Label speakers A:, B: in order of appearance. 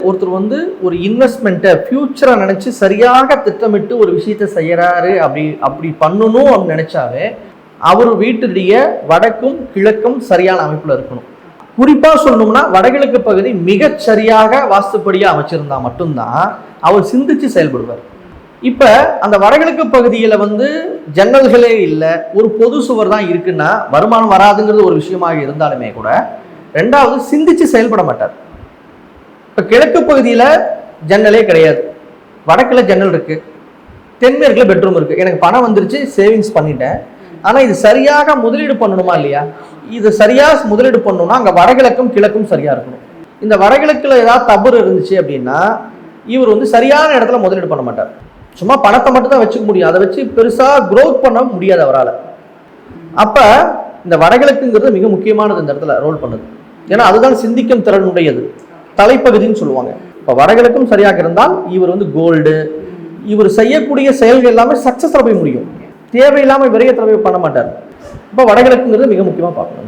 A: ஒருத்தர் வந்து ஒரு இன்வெஸ்ட்மெண்ட்டை ஃபியூச்சரை நினைச்சு சரியாக திட்டமிட்டு ஒரு விஷயத்தை செய்யறாரு அப்படி பண்ணணும் அப்படின்னு நினைச்சாவே அவர் வீட்டுடைய வடக்கும் கிழக்கும் சரியான அமைப்புல இருக்கணும். குறிப்பா சொல்லணும்னா வடகிழக்கு பகுதி மிகச் சரியாக வாஸ்துப்படியா அமைச்சிருந்தா மட்டும்தான் அவர் சிந்திச்சு செயல்படுவார். இப்ப அந்த வடகிழக்கு பகுதியில வந்து ஜன்னல்களே இல்லை, ஒரு பொது சுவர் தான் இருக்குன்னா வருமானம் வராதுங்கிறது ஒரு விஷயமாக இருந்தாலுமே கூட ரெண்டாவது சிந்திச்சு செயல்பட மாட்டார். இப்போ கிழக்கு பகுதியில் ஜன்னலே கிடையாது, வடக்கில் ஜன்னல் இருக்கு, தென்மேற்குல பெட்ரூம் இருக்கு. எனக்கு பணம் வந்துருச்சு, சேவிங்ஸ் பண்ணிட்டேன். ஆனால் இது சரியாக முதலீடு பண்ணணுமா இல்லையா? இது சரியாக முதலீடு பண்ணணும்னா அங்கே வடகிழக்கும் கிழக்கும் சரியா இருக்கணும். இந்த வடகிழக்கில் ஏதாவது தவறு இருந்துச்சு அப்படின்னா இவர் வந்து சரியான இடத்துல முதலீடு பண்ண மாட்டார். சும்மா பணத்தை மட்டும் தான் வச்சுக்க முடியும், அதை வச்சு பெருசாக க்ரோத் பண்ண முடியாது அவரால். அப்போ இந்த வடகிழக்குங்கிறது மிக முக்கியமானது இந்த இடத்துல ரோல் பண்ணுது. ஏன்னா அதுதான் சிந்திக்கும் திறனுடையது, தலைப்பகுதின்னு சொல்லுவாங்க. இப்போ வடகிழக்கும் சரியாக இருந்தால் இவர் வந்து கோல்டு, இவர் செய்யக்கூடிய செயல்கள் எல்லாமே சக்சஸ் போய் முடியும், தேவையில்லாமல் விரைய பண்ண மாட்டார். இப்போ வடகிழக்குங்கிறது மிக முக்கியமாக பார்க்கணும்.